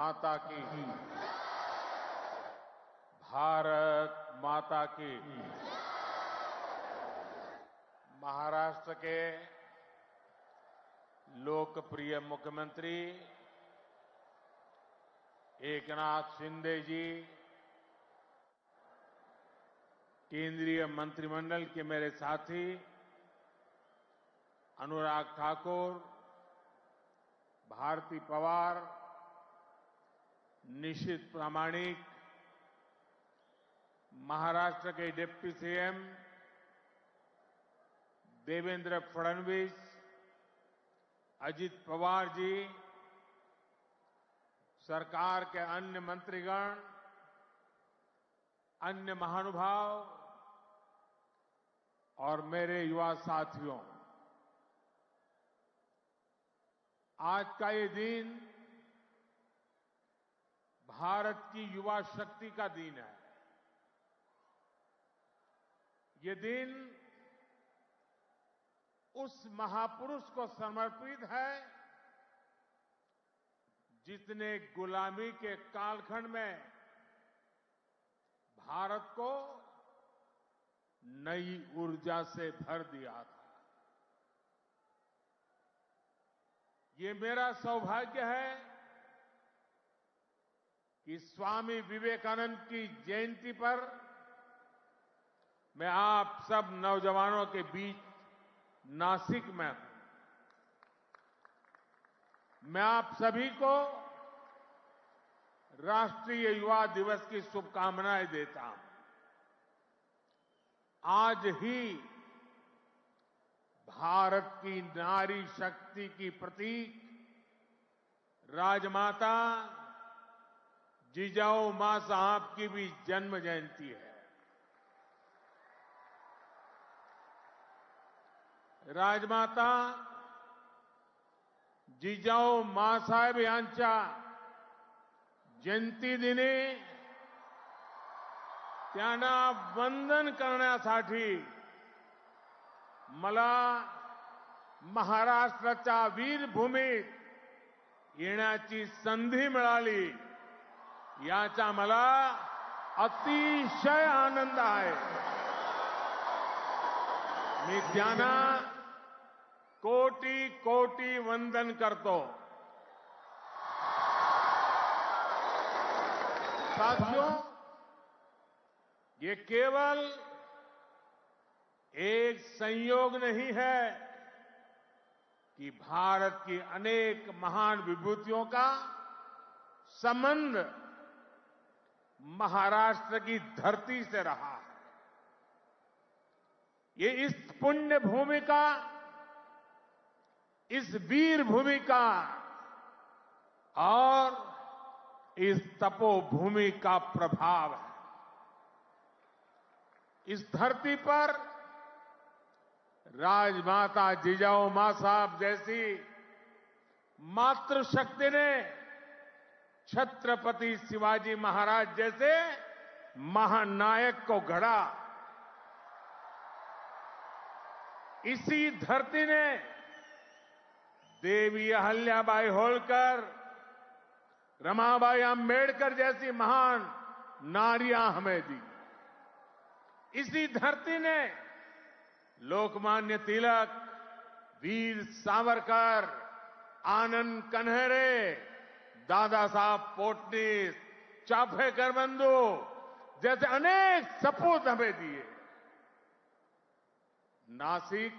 माता की, भारत माता की। महाराष्ट्र के लोकप्रिय मुख्यमंत्री एकनाथ शिंदे जी, केंद्रीय मंत्रिमंडल के मेरे साथी अनुराग ठाकुर, भारती पवार, निशित प्रामाणिक, महाराष्ट्र के डिप्टी सीएम देवेंद्र फडणवीस, अजित पवार जी, सरकार के अन्य मंत्रीगण, अन्य महानुभाव और मेरे युवा साथियों, आज का ये दिन भारत की युवा शक्ति का दिन है। ये दिन उस महापुरुष को समर्पित है जिसने गुलामी के कालखंड में भारत को नई ऊर्जा से भर दिया था। ये मेरा सौभाग्य है कि स्वामी विवेकानंद की जयंती पर मैं आप सब नौजवानों के बीच नासिक में हूं। मैं आप सभी को राष्ट्रीय युवा दिवस की शुभकामनाएं देता हूं। आज ही भारत की नारी शक्ति की प्रतीक राजमाता जिजाऊ मां साहब की भी जन्म जयंती है। राजमाता जिजाऊ मांसाहेब यांच्या जयंतीदिनी त्यांना वंदन करण्यासाठी मला महाराष्ट्राच्या वीरभूमीत येण्याची संधी मिळाली, याचा मला अतिशय आनंद आहे। मी त्यांना कोटी कोटी वंदन करतो। साथियों, ये केवल एक संयोग नहीं है कि भारत की अनेक महान विभूतियों का संबंध महाराष्ट्र की धरती से रहा है। ये इस पुण्य भूमि का, इस वीर भूमि का और इस तपोभूमि का प्रभाव है। इस धरती पर राजमाता जिजाऊ मां साहब जैसी मातृशक्ति ने छत्रपति शिवाजी महाराज जैसे महानायक को गढ़ा। इसी धरती ने देवी अहल्याबाई होलकर, रमाबाई अंबेडकर जैसी महान नारियां हमें दी। इसी धरती ने लोकमान्य तिलक, वीर सावरकर, आनंद कन्हेरे, दादा साहब पोटनीस, चाफेकर बंधु जैसे अनेक सपूत हमें दिए। नासिक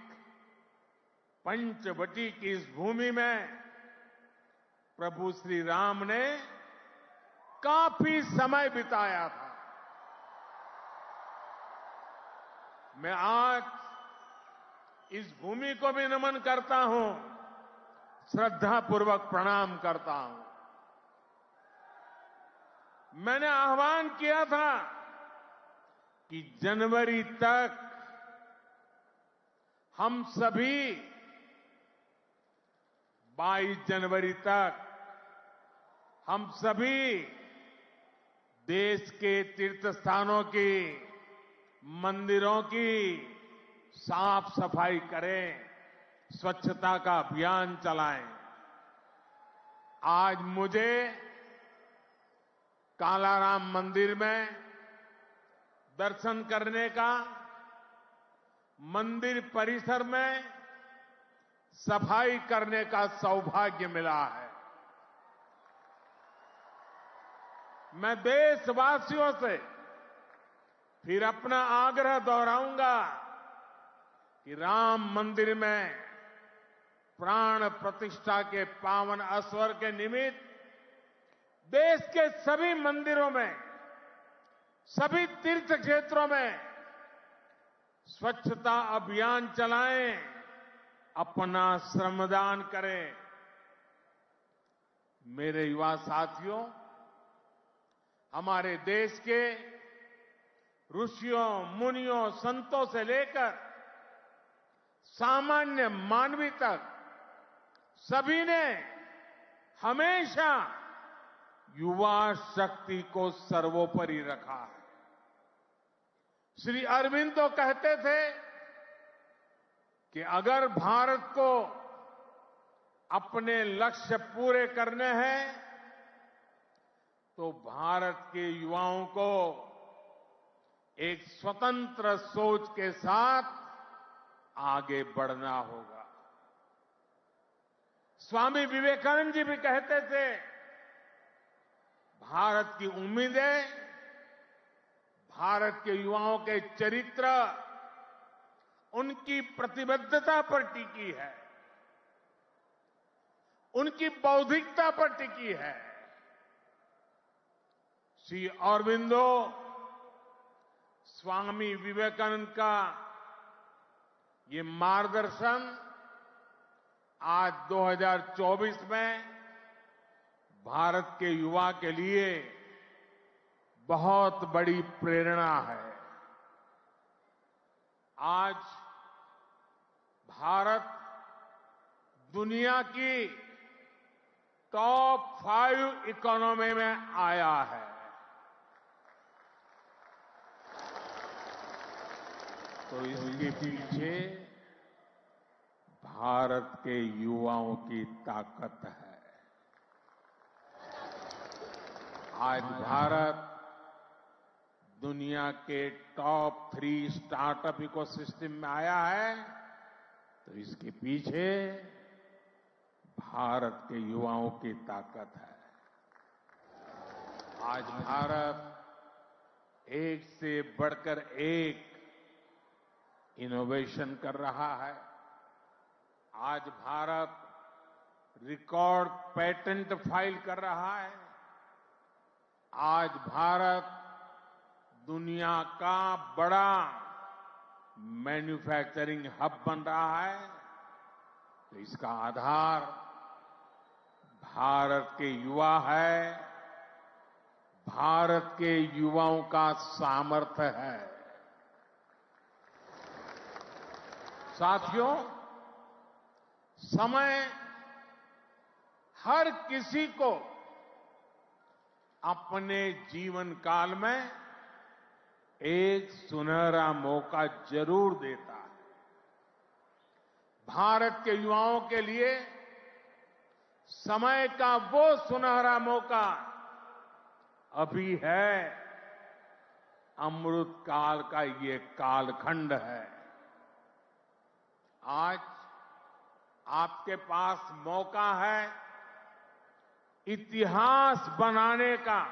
पंचवटी की इस भूमि में प्रभु श्री राम ने काफी समय बिताया था। मैं आज इस भूमि को भी नमन करता हूं, श्रद्धापूर्वक प्रणाम करता हूं। मैंने आह्वान किया था कि जनवरी तक हम सभी 22 जनवरी तक हम सभी देश के तीर्थ स्थानों की, मंदिरों की साफ सफाई करें, स्वच्छता का अभियान चलाएं। आज मुझे कालाराम मंदिर में दर्शन करने का, मंदिर परिसर में सफाई करने का सौभाग्य मिला है। मैं देशवासियों से फिर अपना आग्रह दोहराऊंगा कि राम मंदिर में प्राण प्रतिष्ठा के पावन अवसर के निमित्त देश के सभी मंदिरों में, सभी तीर्थ क्षेत्रों में स्वच्छता अभियान चलाएं, अपना श्रमदान करें। मेरे युवा साथियों, हमारे देश के ऋषियों, मुनियों, संतों से लेकर सामान्य मानवी तक सभी ने हमेशा युवा शक्ति को सर्वोपरि रखा है। श्री अरबिंदो कहते थे कि अगर भारत को अपने लक्ष्य पूरे करने हैं तो भारत के युवाओं को एक स्वतंत्र सोच के साथ आगे बढ़ना होगा। स्वामी विवेकानंद जी भी कहते थे, भारत की उम्मीदें भारत के युवाओं के चरित्र, उनकी प्रतिबद्धता पर टिकी है, उनकी बौद्धिकता पर टिकी है। श्री अरबिंदो स्वामी विवेकानंद का ये मार्गदर्शन आज 2024 में भारत के युवा के लिए बहुत बड़ी प्रेरणा है। आज भारत दुनिया की टॉप 5 इकोनॉमी में आया है। तो इसके पीछे भारत के युवाओं की ताकत है। आज भारत दुनिया के टॉप 3 स्टार्टअप इकोसिस्टम में आया है, तो इसके पीछे भारत के युवाओं की ताकत है। आज भारत एक से बढ़कर एक इनोवेशन कर रहा है। आज भारत रिकॉर्ड पेटेंट फाइल कर रहा है। आज भारत दुनिया का बड़ा मैन्युफैक्चरिंग हब बन रहा है। तो इसका आधार भारत के युवा है, भारत के युवाओं का सामर्थ्य है। साथियों, समय हर किसी को अपने जीवन काल में एक सुनहरा मौका जरूर देता है। भारत के युवाओं के लिए समय का वो सुनहरा मौका अभी है। अमृत काल का ये कालखंड है। आज आपके पास मौका है इतिहास बनाने का,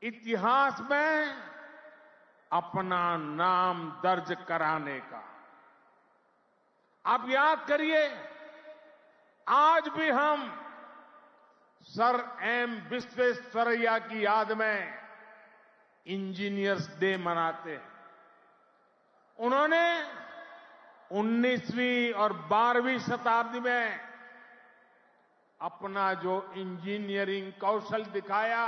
इतिहास में अपना नाम दर्ज कराने का। आप याद करिए, आज भी हम सर एम विश्वेश्वरैया की याद में इंजीनियर्स डे मनाते हैं। उन्होंने 19वीं और 12वीं शताब्दी में अपना जो इंजीनियरिंग कौशल दिखाया,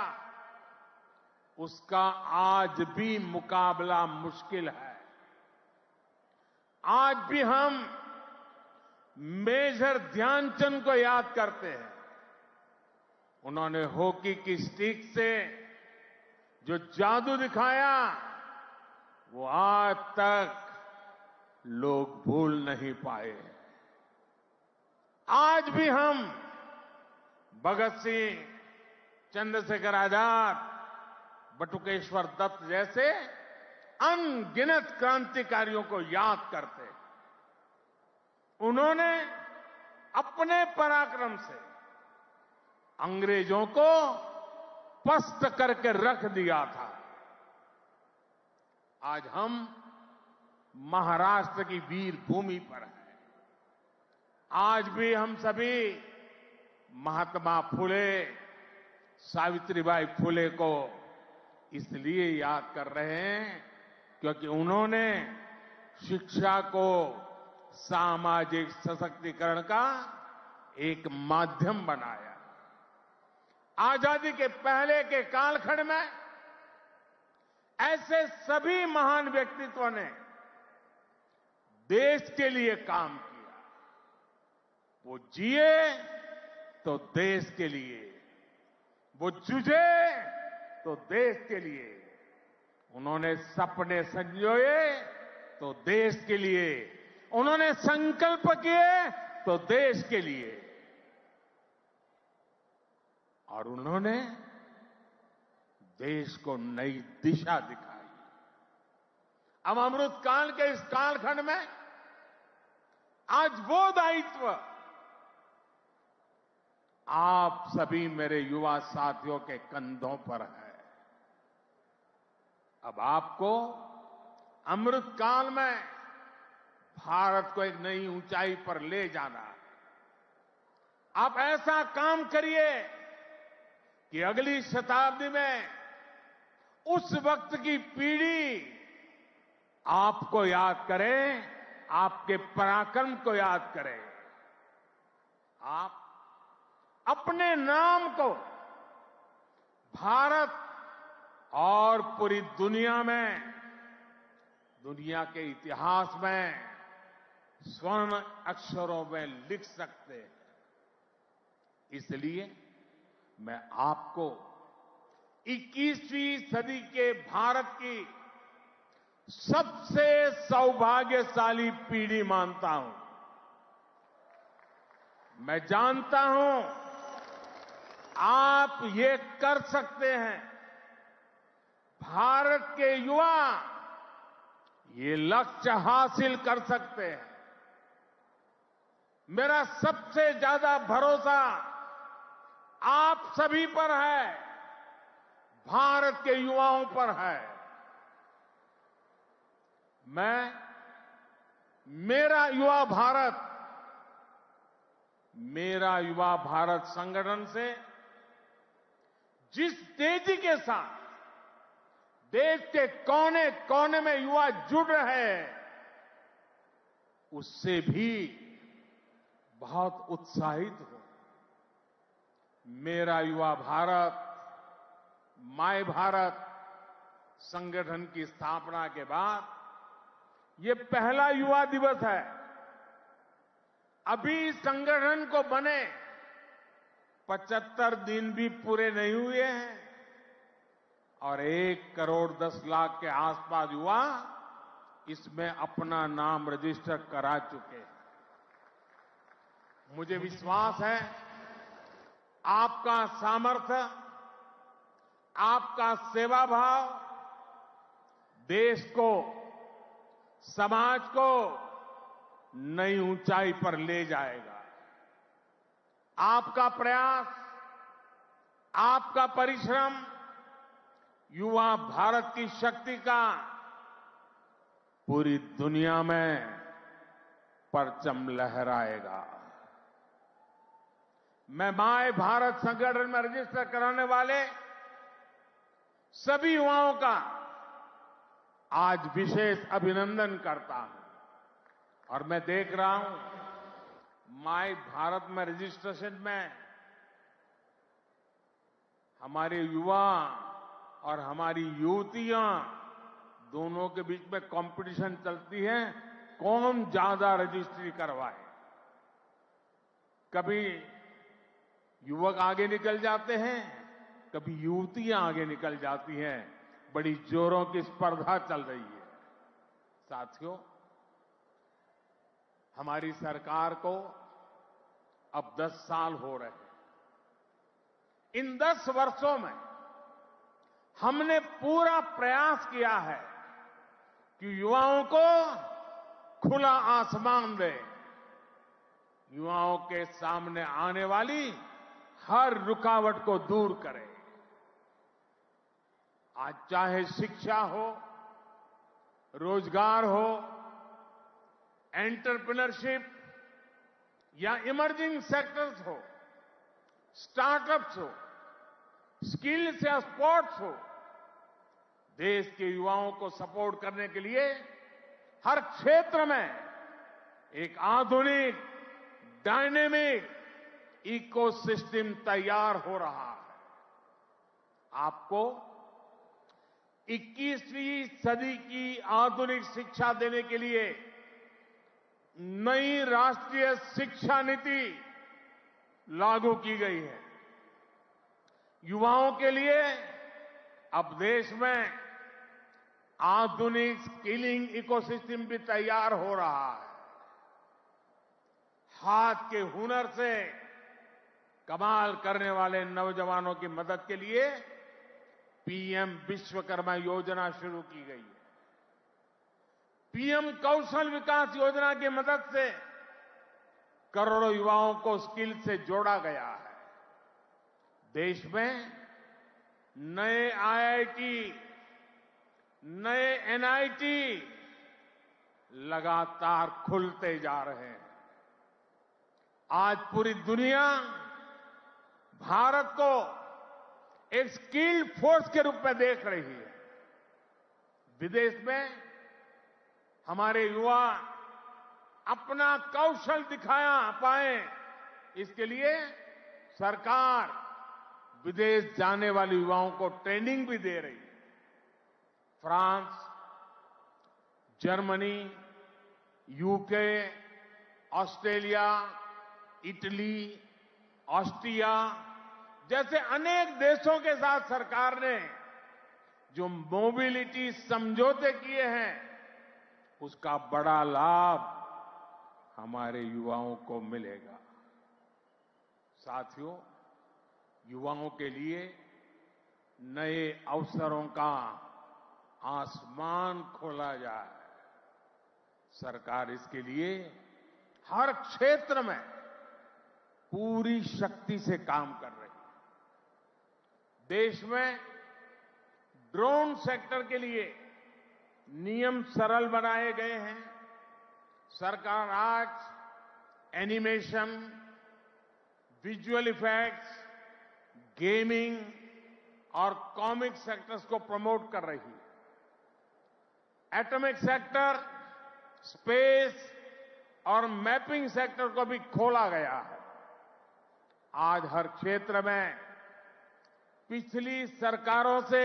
उसका आज भी मुकाबला मुश्किल है। आज भी हम मेजर ध्यानचंद को याद करते हैं। उन्होंने हॉकी की स्टिक से जो जादू दिखाया, वो आज तक लोग भूल नहीं पाए। आज भी हम भगत सिंह, चंद्रशेखर आजाद, बटुकेश्वर दत्त जैसे अनगिनत क्रांतिकारियों को याद करते। उन्होंने अपने पराक्रम से अंग्रेजों को पस्त करके रख दिया था। आज हम महाराष्ट्र की वीर भूमि पर हैं। आज भी हम सभी महात्मा फुले, सावित्रीबाई फुले को इसलिए याद कर रहे हैं क्योंकि उन्होंने शिक्षा को सामाजिक सशक्तिकरण का एक माध्यम बनाया। आजादी के पहले के कालखंड में ऐसे सभी महान व्यक्तित्वों ने देश के लिए काम किया। वो जिए तो देश के लिए, वो जूझे तो देश के लिए, उन्होंने सपने संजोए तो देश के लिए, उन्होंने संकल्प किए तो देश के लिए, और उन्होंने देश को नई दिशा दिखाई। अब अमृतकाल के इस कालखंड में आज वो दायित्व आप सभी मेरे युवा साथियों के कंधों पर है। अब आपको अमृतकाल में भारत को एक नई ऊंचाई पर ले जाना। आप ऐसा काम करिए कि अगली शताब्दी में उस वक्त की पीढ़ी आपको याद करे, आपके पराक्रम को याद करे। आप अपने नाम को भारत और पूरी दुनिया में, दुनिया के इतिहास में स्वर्ण अक्षरों में लिख सकते हैं। इसलिए मैं आपको 21वीं सदी के भारत की सबसे सौभाग्यशाली पीढ़ी मानता हूं। मैं जानता हूं आप ये कर सकते हैं। भारत के युवा ये लक्ष्य हासिल कर सकते हैं। मेरा सबसे ज्यादा भरोसा आप सभी पर है, भारत के युवाओं पर है। मैं मेरा युवा भारत संगठन से जिस तेजी के साथ देश के कोने कोने में युवा जुड़ रहे हैं, उससे भी बहुत उत्साहित हूं। मेरा युवा भारत, माय भारत संगठन की स्थापना के बाद ये पहला युवा दिवस है। अभी संगठन को बने 75 दिन भी पूरे नहीं हुए हैं और 1 करोड़ 10 लाख के आसपास युवा इसमें अपना नाम रजिस्टर करा चुके हैं। मुझे विश्वास है आपका सामर्थ्य, आपका सेवा भाव देश को, समाज को नई ऊंचाई पर ले जाएगा। आपका प्रयास, आपका परिश्रम युवा भारत की शक्ति का पूरी दुनिया में परचम लहराएगा। मैं माय भारत संगठन में रजिस्टर कराने वाले सभी युवाओं का आज विशेष अभिनंदन करता हूं। और मैं देख रहा हूं माय भारत में रजिस्ट्रेशन में हमारे युवा और हमारी युवतियां दोनों के बीच में कंपटीशन चलती है, कौन ज्यादा रजिस्ट्री करवाए। कभी युवक आगे निकल जाते हैं, कभी युवतियां आगे निकल जाती हैं। बड़ी जोरों की स्पर्धा चल रही है। साथियों, हमारी सरकार को अब 10 साल हो रहे हैं। इन 10 वर्षों में हमने पूरा प्रयास किया है कि युवाओं को खुला आसमान दे, युवाओं के सामने आने वाली हर रुकावट को दूर करे। आज चाहे शिक्षा हो, रोजगार हो, एंटरप्रेन्योरशिप या इमर्जिंग सेक्टर्स हो, स्टार्टअप्स हो, स्किल्स या स्पोर्ट्स हो, देश के युवाओं को सपोर्ट करने के लिए हर क्षेत्र में एक आधुनिक, डायनेमिक इकोसिस्टम तैयार हो रहा है। आपको 21वीं सदी की आधुनिक शिक्षा देने के लिए नई राष्ट्रीय शिक्षा नीति लागू की गई है। युवाओं के लिए अब देश में आधुनिक स्किलिंग इकोसिस्टम भी तैयार हो रहा है। हाथ के हुनर से कमाल करने वाले नौजवानों की मदद के लिए पीएम विश्वकर्मा योजना शुरू की गई है। पीएम कौशल विकास योजना की मदद से करोड़ों युवाओं को स्किल से जोड़ा गया है। देश में नए आईआईटी, नए एनआईटी लगातार खुलते जा रहे हैं। आज पूरी दुनिया भारत को एक स्किल्ड फोर्स के रूप में देख रही है। विदेश में हमारे युवा अपना कौशल दिखाया पाए, इसके लिए सरकार विदेश जाने वाले युवाओं को ट्रेनिंग भी दे रही है। France, Germany, UK, Australia, Italy, Austria जैसे अनेक देशों के साथ सरकार ने जो मोबिलिटी समझौते किए हैं, उसका बड़ा लाभ हमारे युवाओं को मिलेगा। साथियों, युवाओं के लिए नए अवसरों का आसमान खोला जाए, सरकार इसके लिए हर क्षेत्र में पूरी शक्ति से काम कर रही है। देश में ड्रोन सेक्टर के लिए नियम सरल बनाए गए हैं। सरकार आज एनिमेशन, विजुअल इफेक्ट्स, गेमिंग और कॉमिक सेक्टर्स को प्रमोट कर रही है। एटॉमिक सेक्टर, स्पेस और मैपिंग सेक्टर को भी खोला गया है। आज हर क्षेत्र में पिछली सरकारों से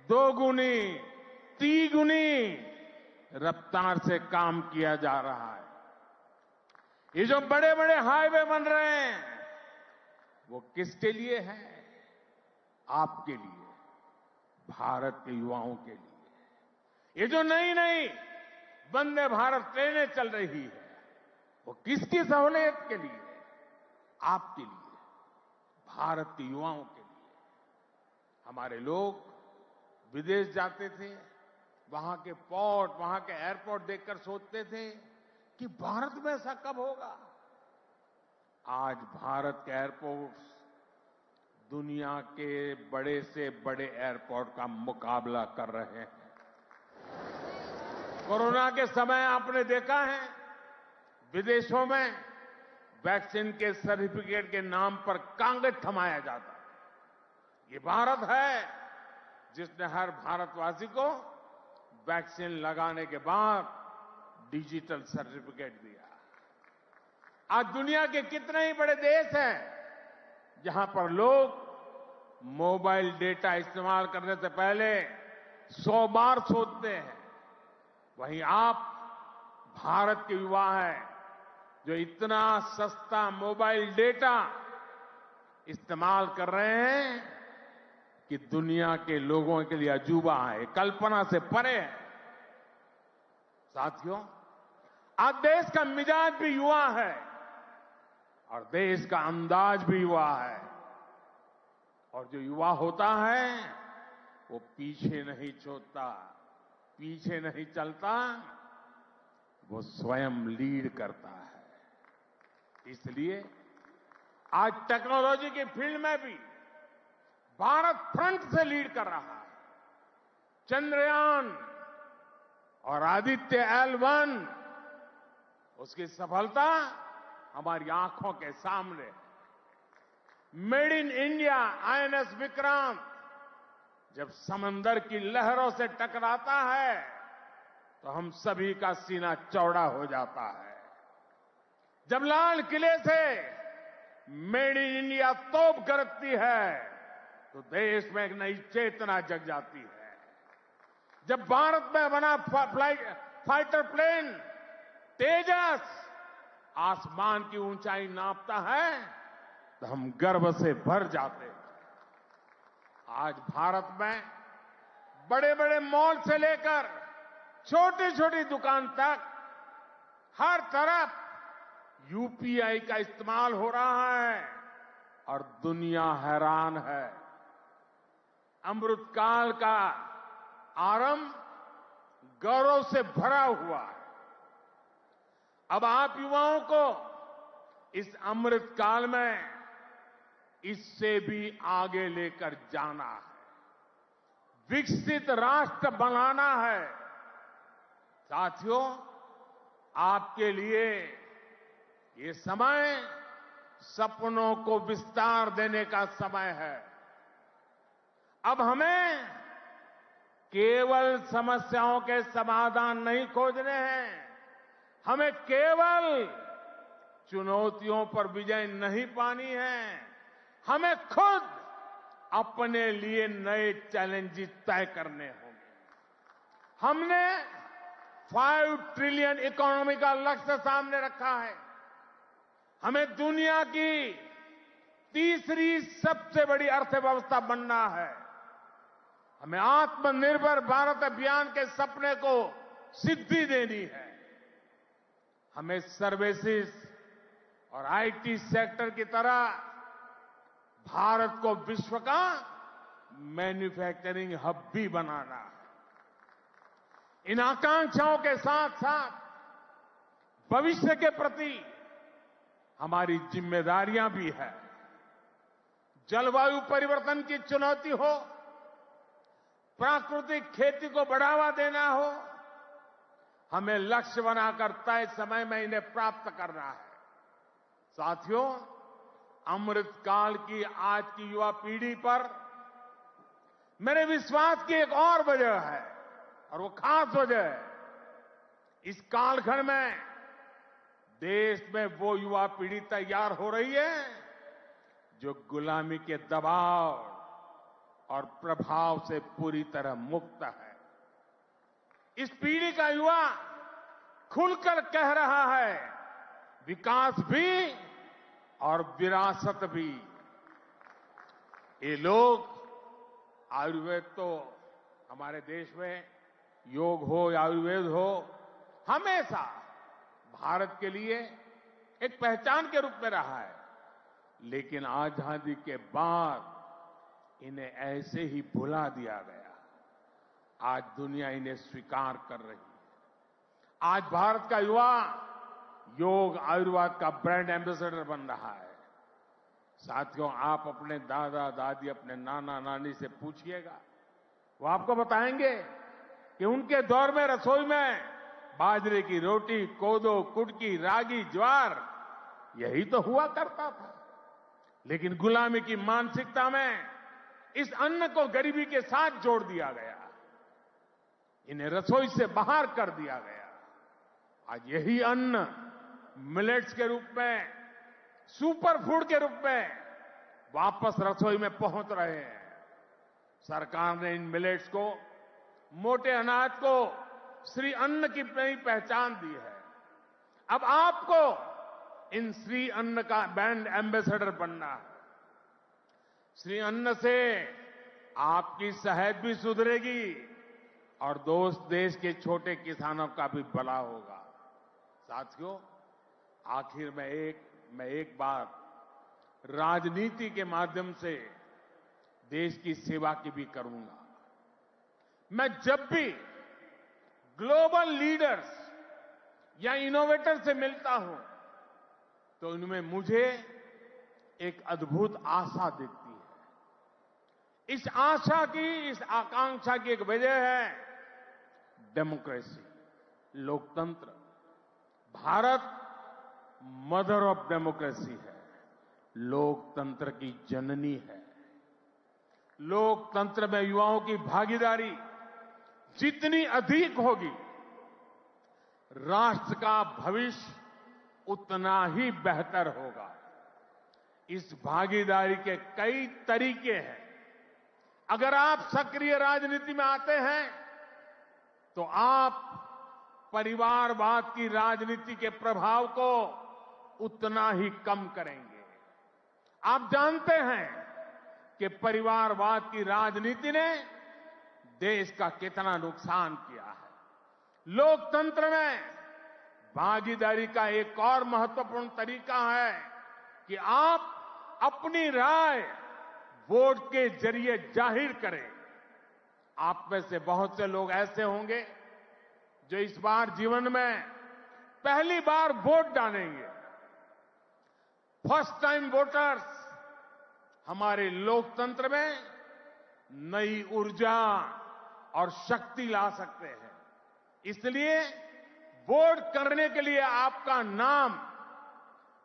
2 गुनी, 3 गुनी रफ्तार से काम किया जा रहा है। ये जो बड़े बड़े हाईवे बन रहे हैं, वो किसके लिए है? आपके लिए, भारत के युवाओं के लिए। ये जो नई नई वंदे भारत ट्रेनें चल रही है, वो किसकी सहूलियत के लिए? आपके लिए, भारत के युवाओं के लिए। हमारे लोग विदेश जाते थे, वहां के पोर्ट, वहां के एयरपोर्ट देखकर सोचते थे कि भारत में ऐसा कब होगा। आज भारत के एयरपोर्ट्स दुनिया के बड़े से बड़े एयरपोर्ट का मुकाबला कर रहे हैं। कोरोना के समय आपने देखा है, विदेशों में वैक्सीन के सर्टिफिकेट के नाम पर कागज थमाया जाता है। ये भारत है जिसने हर भारतवासी को वैक्सीन लगाने के बाद डिजिटल सर्टिफिकेट दिया। आज दुनिया के कितने ही बड़े देश हैं जहां पर लोग मोबाइल डेटा इस्तेमाल करने से पहले 100 बार सोचते हैं। वहीं आप भारत के युवा हैं जो इतना सस्ता मोबाइल डेटा इस्तेमाल कर रहे हैं कि दुनिया के लोगों के लिए अजूबा है, कल्पना से परे है। साथियों, आज देश का मिजाज भी युवा है और देश का अंदाज भी युवा है। और जो युवा होता है वो पीछे नहीं छोड़ता, पीछे नहीं चलता, वो स्वयं लीड करता है। इसलिए आज टेक्नोलॉजी की फील्ड में भी भारत फ्रंट से लीड कर रहा है। चंद्रयान और आदित्य L1 उसकी सफलता हमारी आंखों के सामने है। Made in India INS Vikrant जब समंदर की लहरों से टकराता है तो हम सभी का सीना चौड़ा हो जाता है। जब लाल किले से मेड इन इंडिया तोप गरजती है तो देश में एक नई चेतना जग जाती है। जब भारत में बना फाइटर प्लेन तेजस आसमान की ऊंचाई नापता है तो हम गर्व से भर जाते हैं। आज भारत में बड़े बड़े मॉल से लेकर छोटी छोटी दुकान तक हर तरफ UPI का इस्तेमाल हो रहा है और दुनिया हैरान है। अमृतकाल का आरंभ गौरव से भरा हुआ है। अब आप युवाओं को इस अमृतकाल में इससे भी आगे लेकर जाना है, विकसित राष्ट्र बनाना है। साथियों, आपके लिए ये समय सपनों को विस्तार देने का समय है। अब हमें केवल समस्याओं के समाधान नहीं खोजने हैं, हमें केवल चुनौतियों पर विजय नहीं पानी है, हमें खुद अपने लिए नए चैलेंजेस तय करने होंगे। हमने 5 ट्रिलियन इकोनॉमी का लक्ष्य सामने रखा है। हमें दुनिया की तीसरी सबसे बड़ी अर्थव्यवस्था बनना है। हमें आत्मनिर्भर भारत अभियान के सपने को सिद्धि देनी है। हमें सर्विसेज और IT सेक्टर की तरह भारत को विश्व का मैन्युफैक्चरिंग हब भी बनाना है। इन आकांक्षाओं के साथ साथ भविष्य के प्रति हमारी जिम्मेदारियां भी है। जलवायु परिवर्तन की चुनौती हो, प्राकृतिक खेती को बढ़ावा देना हो, हमें लक्ष्य बनाकर तय समय में इन्हें प्राप्त करना है। साथियों, अमृतकाल की आज की युवा पीढ़ी पर मेरे विश्वास की एक और वजह है और वो खास वजह है। इस कालखंड में देश में वो युवा पीढ़ी तैयार हो रही है जो गुलामी के दबाव और प्रभाव से पूरी तरह मुक्त है। इस पीढ़ी का युवा खुलकर कह रहा है, विकास भी और विरासत भी। ये लोग आयुर्वेद तो हमारे देश में योग हो या आयुर्वेद हो हमेशा भारत के लिए एक पहचान के रूप में रहा है, लेकिन आजादी के बाद इन्हें ऐसे ही भुला दिया गया। आज दुनिया इन्हें स्वीकार कर रही है। आज भारत का युवा योग आयुर्वेद का ब्रांड एम्बेसडर बन रहा है। साथियों, आप अपने दादा दादी, अपने नाना नानी से पूछिएगा, वो आपको बताएंगे कि उनके दौर में रसोई में बाजरे की रोटी, कोदो, कुटकी, रागी, ज्वार यही तो हुआ करता था। लेकिन गुलामी की मानसिकता में इस अन्न को गरीबी के साथ जोड़ दिया गया, इन्हें रसोई से बाहर कर दिया गया। आज यही अन्न मिलेट्स के रूप में, सुपर फूड के रूप में वापस रसोई में पहुंच रहे हैं। सरकार ने इन मिलेट्स को, मोटे अनाज को श्री अन्न की नई पहचान दी है। अब आपको इन श्री अन्न का ब्रांड एम्बेसडर बनना है। श्री अन्न से आपकी सेहत भी सुधरेगी और देश के छोटे किसानों का भी भला होगा। साथियों, आखिर में एक बात राजनीति के माध्यम से देश की सेवा की भी करूंगा। मैं जब भी ग्लोबल लीडर्स या इनोवेटर से मिलता हूं तो उनमें मुझे एक अद्भुत आशा दिखती है। इस आशा की, इस आकांक्षा की एक वजह है डेमोक्रेसी, लोकतंत्र। भारत मदर ऑफ डेमोक्रेसी है, लोकतंत्र की जननी है। लोकतंत्र में युवाओं की भागीदारी जितनी अधिक होगी, राष्ट्र का भविष्य उतना ही बेहतर होगा। इस भागीदारी के कई तरीके हैं। अगर आप सक्रिय राजनीति में आते हैं तो आप परिवारवाद की राजनीति के प्रभाव को उतना ही कम करेंगे। आप जानते हैं कि परिवारवाद की राजनीति ने देश का कितना नुकसान किया है। लोकतंत्र में भागीदारी का एक और महत्वपूर्ण तरीका है कि आप अपनी राय वोट के जरिए जाहिर करें। आप में से बहुत से लोग ऐसे होंगे जो इस बार जीवन में पहली बार वोट डालेंगे। फर्स्ट टाइम वोटर्स हमारे लोकतंत्र में नई ऊर्जा और शक्ति ला सकते हैं। इसलिए वोट करने के लिए आपका नाम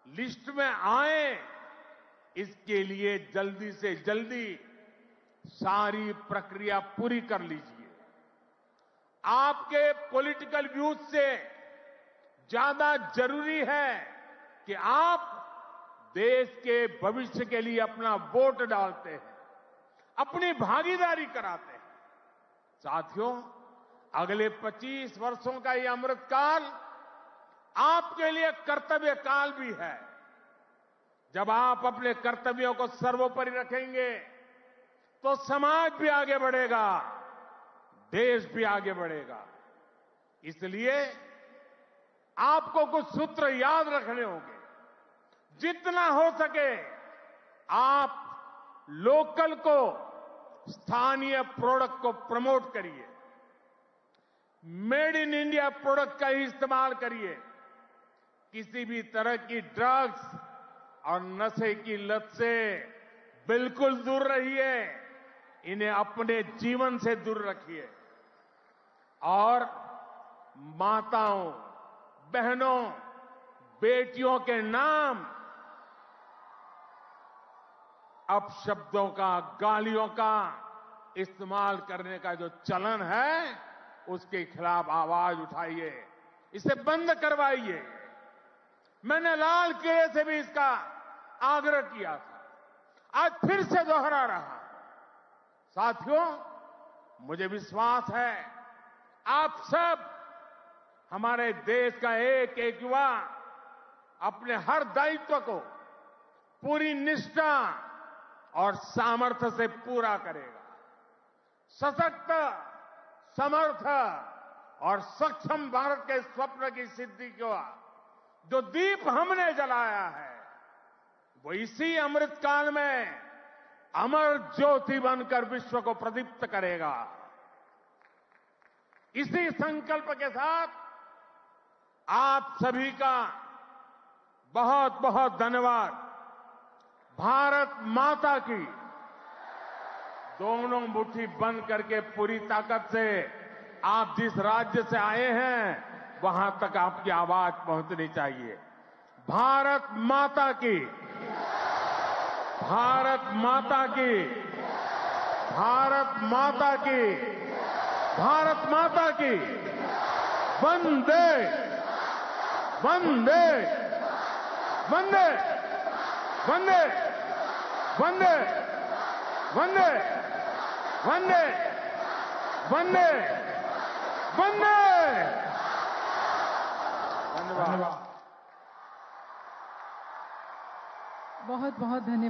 लिस्ट में आए, इसके लिए जल्दी से जल्दी सारी प्रक्रिया पूरी कर लीजिए। आपके पॉलिटिकल व्यूज से ज्यादा जरूरी है कि आप देश के भविष्य के लिए अपना वोट डालते हैं, अपनी भागीदारी कराते हैं। साथियों, अगले 25 वर्षों का ये अमृतकाल आपके लिए कर्तव्य काल भी है। जब आप अपने कर्तव्यों को सर्वोपरि रखेंगे तो समाज भी आगे बढ़ेगा, देश भी आगे बढ़ेगा। इसलिए आपको कुछ सूत्र याद रखने होंगे। जितना हो सके आप लोकल को, स्थानीय प्रोडक्ट को प्रमोट करिए। मेड इन इंडिया प्रोडक्ट का ही इस्तेमाल करिए। किसी भी तरह की ड्रग्स और नशे की लत से बिल्कुल दूर रहिए। इन्हें अपने जीवन से दूर रखिए। और माताओं, बहनों, बेटियों के नाम अपशब्दों का, गालियों का इस्तेमाल करने का जो चलन है, उसके खिलाफ आवाज उठाइए, इसे बंद करवाइए। मैंने लाल किले से भी इसका आग्रह किया था, आज फिर से दोहरा रहा। साथियों, मुझे विश्वास है आप सब, हमारे देश का एक एक युवा अपने हर दायित्व को पूरी निष्ठा और सामर्थ्य से पूरा करेगा। सशक्त, समर्थ और सक्षम भारत के स्वप्न की सिद्धि को जो दीप हमने जलाया है, वो इसी अमृतकाल में अमर ज्योति बनकर विश्व को प्रदीप्त करेगा। इसी संकल्प के साथ आप सभी का बहुत बहुत धन्यवाद। भारत माता की दोनों मुट्ठी बंद करके पूरी ताकत से आप जिस राज्य से आए हैं वहां तक आपकी आवाज पहुंचनी चाहिए। भारत माता की, भारत माता की, भारत माता की, भारत माता की। वंदे वंदे वंदे वंदे वंदे वंदे वंदे वंदे वंदे। धन्यवाद। बहुत बहुत धन्यवाद।